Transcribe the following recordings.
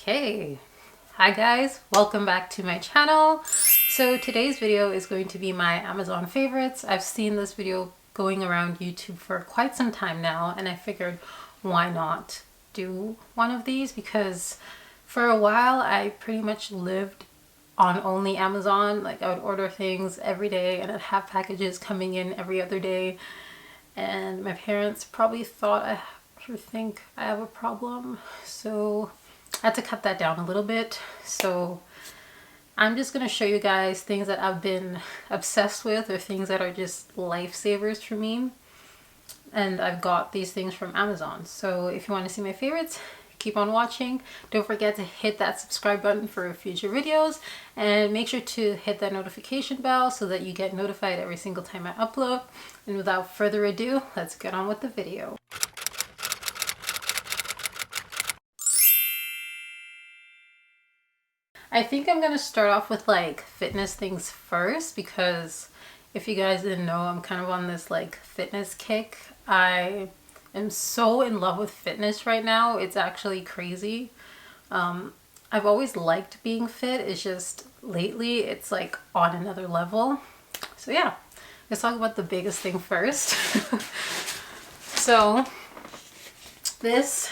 Okay, hi guys, welcome back to my channel. So today's video is going to be my Amazon favorites. I've seen this video going around YouTube for quite some time now, and I figured why not do one of these, because for a while I pretty much lived on only Amazon. Like, I would order things every day and I'd have packages coming in every other day, and my parents probably thought I think I have a problem, so I had to cut that down a little bit. So I'm just going to show you guys things that I've been obsessed with, or things that are just lifesavers for me, and I've got these things from Amazon. So if you want to see my favorites, keep on watching. Don't forget to hit that subscribe button for future videos, and make sure to hit that notification bell so that you get notified every single time I upload. And without further ado, let's get on with the video. I think I'm gonna start off with like fitness things first, because if you guys didn't know, I'm kind of on this like fitness kick. I am so in love with fitness right now. It's actually crazy. I've always liked being fit. It's just lately it's like on another level. So yeah, let's talk about the biggest thing first. So this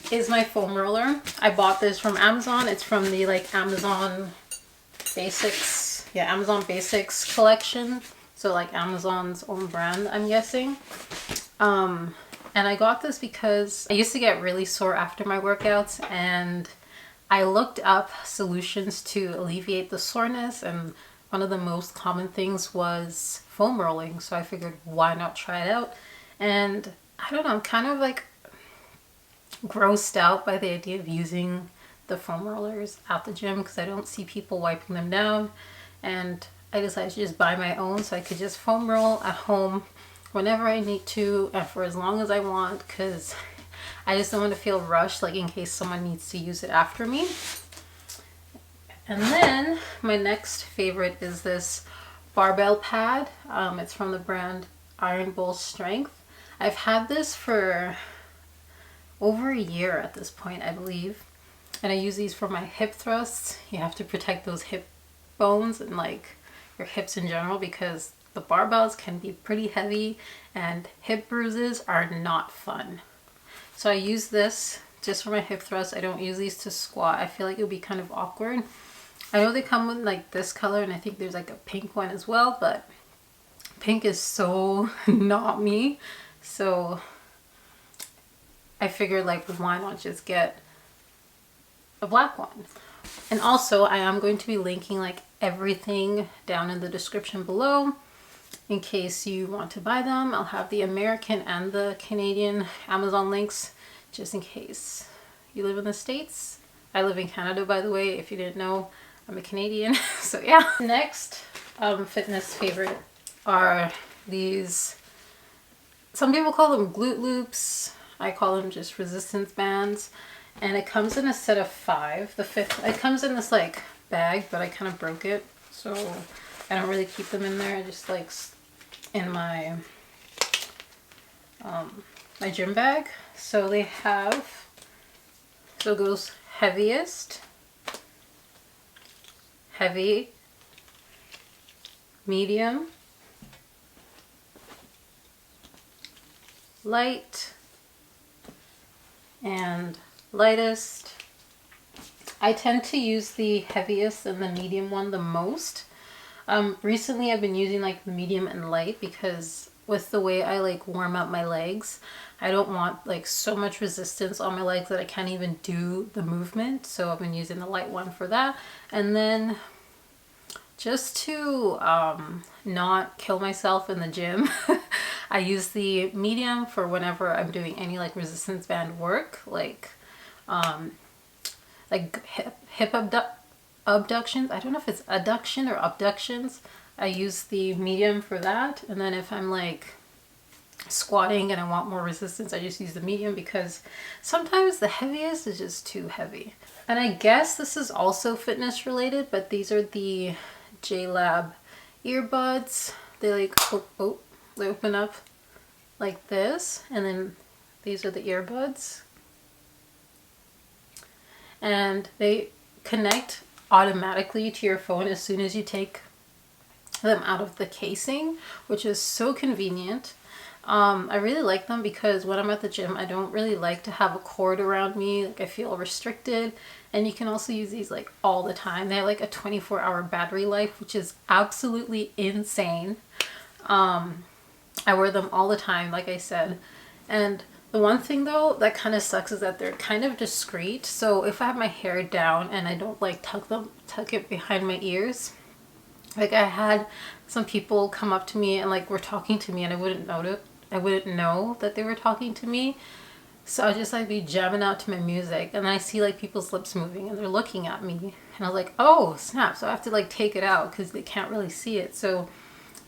is my foam roller. I bought this from Amazon. It's from the like Amazon Basics, Amazon Basics collection. So like Amazon's own brand, I'm guessing. And I got this because I used to get really sore after my workouts, and I looked up solutions to alleviate the soreness, and one of the most common things was foam rolling. So I figured, why not try it out? And I don't know, I'm kind of like grossed out by the idea of using the foam rollers at the gym, because I don't see people wiping them down, and I decided to just buy my own so I could just foam roll at home whenever I need to and for as long as I want, because I just don't want to feel rushed, like in case someone needs to use it after me. And then my next favorite is this barbell pad. It's from the brand Iron Bowl Strength. I've had this for over a year at this point, I believe, and I use these for my hip thrusts. You have to protect those hip bones and like your hips in general, because the barbells can be pretty heavy and hip bruises are not fun. So I use this just for my hip thrusts. I don't use these to squat. I feel like it would be kind of awkward. I know they come with like this color, and I think there's like a pink one as well, but pink is so not me. So I figured, like, why not just get a black one? And also, I am going to be linking like everything down in the description below in case you want to buy them. I'll have the American and the Canadian Amazon links just in case you live in the States. I live in Canada, by the way, if you didn't know. I'm a Canadian. So yeah. Next fitness favorite are these, some people call them glute loops. I call them just resistance bands, and it comes in a set of 5. The fifth, it comes in this like bag, but I kind of broke it, so I don't really keep them in there. I just like in my my gym bag. So they have, so it goes heaviest, heavy, medium, light, and lightest. I tend to use the heaviest and the medium one the most. Recently I've been using like the medium and light, because with the way I like warm up my legs, I don't want like so much resistance on my legs that I can't even do the movement. So I've been using the light one for that. And then just to not kill myself in the gym, I use the medium for whenever I'm doing any like resistance band work, like hip abductions. I don't know if it's adduction or abductions. I use the medium for that. And then if I'm like squatting and I want more resistance, I just use the medium, because sometimes the heaviest is just too heavy. And I guess this is also fitness related, but these are the JLab earbuds. They like they open up like this, and then these are the earbuds. and they connect automatically to your phone as soon as you take them out of the casing, which is so convenient. I really like them because when I'm at the gym, I don't really like to have a cord around me. Like, I feel restricted. And you can also use these like all the time. They have like a 24-hour battery life, which is absolutely insane. I wear them all the time, like I said. And the one thing though that kind of sucks is that they're kind of discreet. So if I have my hair down and I don't like tuck it behind my ears, like I had some people come up to me and like were talking to me and I wouldn't know that they were talking to me. So I'll just like be jamming out to my music and I see like people's lips moving and they're looking at me and I was like, oh snap. So I have to like take it out because they can't really see it. So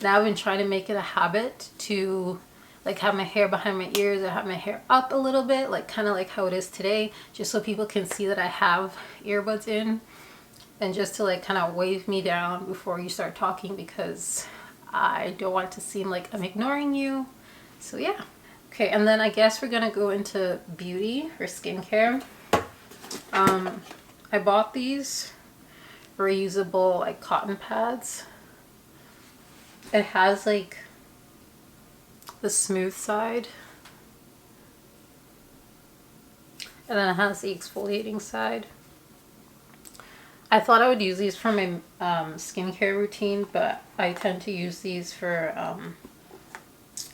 now I've been trying to make it a habit to like have my hair behind my ears or have my hair up a little bit, like kind of like how it is today, just so people can see that I have earbuds in, and just to like kind of wave me down before you start talking because I don't want it to seem like I'm ignoring you. So yeah. Okay, and then I guess we're gonna go into beauty or skincare. I bought these reusable like cotton pads. It has like the smooth side, and then it has the exfoliating side. I thought I would use these for my skincare routine, but I tend to use these for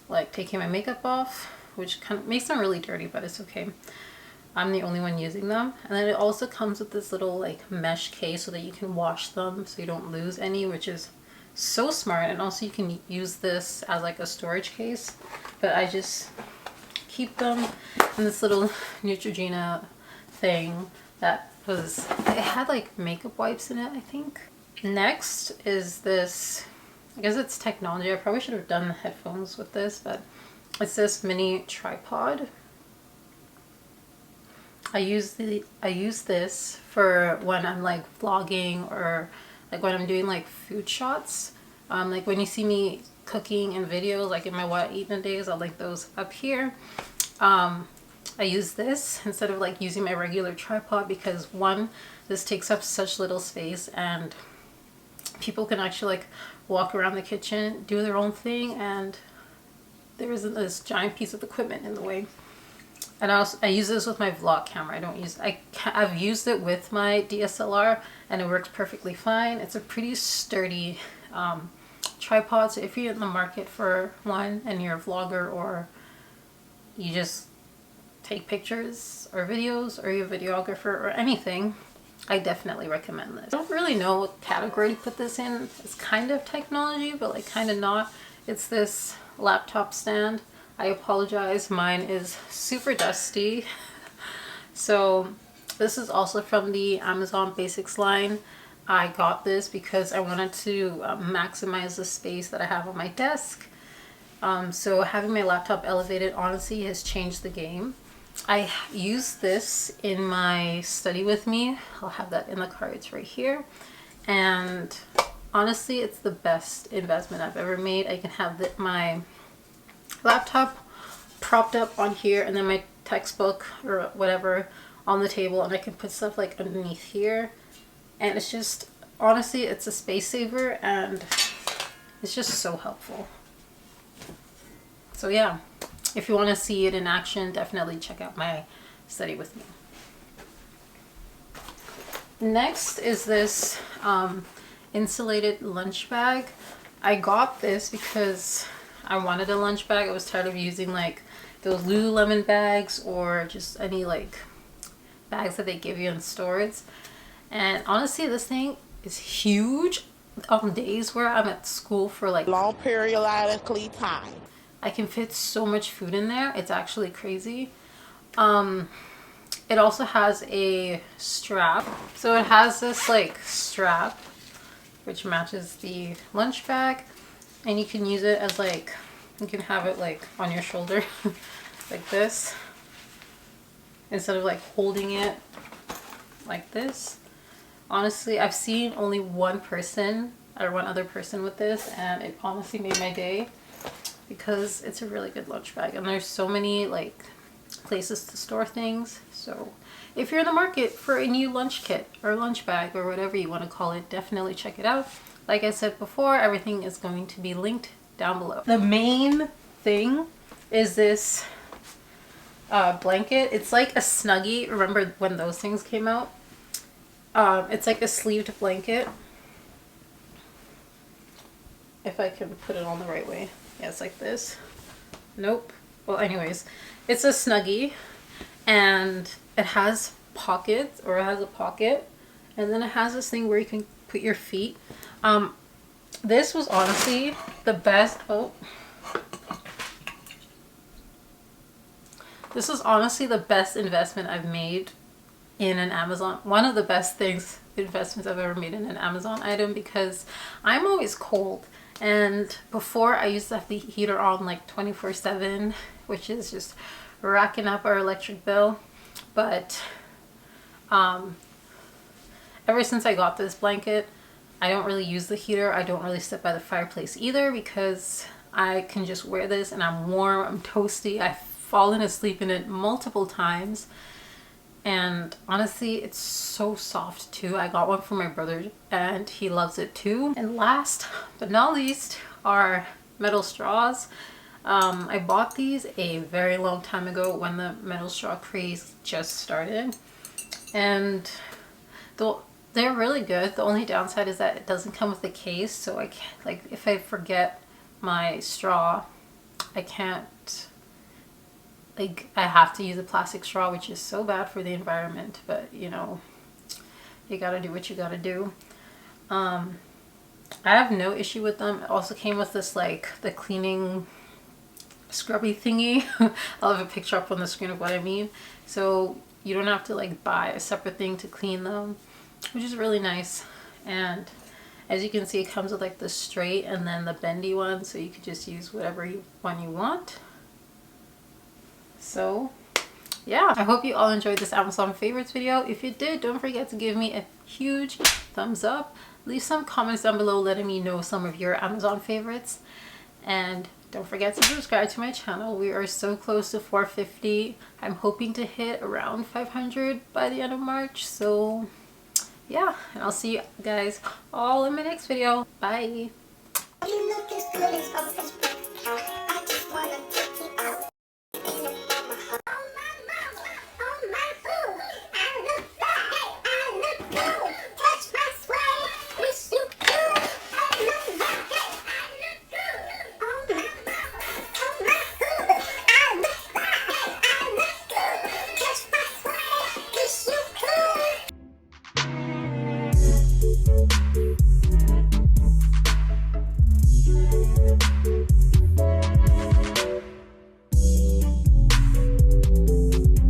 like taking my makeup off, which kind of makes them really dirty, but it's okay. I'm the only one using them. And then it also comes with this little like mesh case so that you can wash them so you don't lose any, which is so smart. And also you can use this as like a storage case, but I just keep them in this little Neutrogena thing that was, it had like makeup wipes in it, I think. Next is this, I guess it's technology. I probably should have done the headphones with this, but it's this mini tripod. I use this for when I'm like vlogging or like when I'm doing like food shots. Like when you see me cooking in videos, like in my what I eat in a days, I'll link those up here. I use this instead of like using my regular tripod because one, this takes up such little space and people can actually like walk around the kitchen, do their own thing, and there isn't this giant piece of equipment in the way. And I use this with my vlog camera. I've used it with my DSLR and it works perfectly fine. It's a pretty sturdy tripod, so if you're in the market for one and you're a vlogger or you just take pictures or videos or you're a videographer or anything, I definitely recommend this. I don't really know what category to put this in. It's kind of technology, but like kind of not. It's this laptop stand. I apologize, mine is super dusty. So this is also from the Amazon Basics line. I got this because I wanted to maximize the space that I have on my desk. So having my laptop elevated honestly has changed the game. I use this in my study with me. I'll have that in the cards right here. And honestly, it's the best investment I've ever made. I can have my laptop propped up on here and then my textbook or whatever on the table, and I can put stuff like underneath here. And it's just, honestly, it's a space saver and it's just so helpful. So yeah. If you want to see it in action, definitely check out my study with me. Next is this insulated lunch bag. I got this because I wanted a lunch bag. I was tired of using like those Lululemon bags or just any like bags that they give you in stores. And honestly, this thing is huge on days where I'm at school for like long periodically time. I can fit so much food in there. It's actually crazy. It also has a strap. So it has this like strap which matches the lunch bag, and you can use it as like, you can have it like on your shoulder like this instead of like holding it like this. Honestly, I've seen only one other person with this, and it honestly made my day because it's a really good lunch bag. And there's so many like places to store things. So if you're in the market for a new lunch kit or lunch bag or whatever you want to call it, definitely check it out. Like I said before, everything is going to be linked down below. The main thing is this blanket. It's like a Snuggie. Remember when those things came out? It's like a sleeved blanket. If I can put it on the right way. Yeah, it's like this. Nope. Well, anyways, it's a Snuggie and it has pockets, or it has a pocket, and then it has this thing where you can put your feet. This was honestly the best. This is honestly the best investment I've made in an Amazon. One of the best investments I've ever made in an Amazon item, because I'm always cold. And before, I used to have the heater on like 24/7, which is just racking up our electric bill. But ever since I got this blanket, I don't really use the heater. I don't really sit by the fireplace either, because I can just wear this and I'm warm, I'm toasty. I've fallen asleep in it multiple times. And honestly, it's so soft too. I got one for my brother and he loves it too. And last but not least are metal straws. I bought these a very long time ago when the metal straw craze just started. And they're really good. The only downside is that it doesn't come with a case. So I can't, like, if I forget my straw, I can't, like, I have to use a plastic straw, which is so bad for the environment, but you know, you gotta do what you gotta do. I have no issue with them. It also came with this, like, the cleaning scrubby thingy. I'll have a picture up on the screen of what I mean. So you don't have to like buy a separate thing to clean them, which is really nice. And as you can see, it comes with like the straight and then the bendy one, so you could just use whatever one you want. So yeah, I hope you all enjoyed this Amazon favorites video. If you did, don't forget to give me a huge thumbs up. Leave some comments down below letting me know some of your Amazon favorites. And don't forget to subscribe to my channel. We are so close to 450. I'm hoping to hit around 500 by the end of March. So yeah, and I'll see you guys all in my next video. Bye.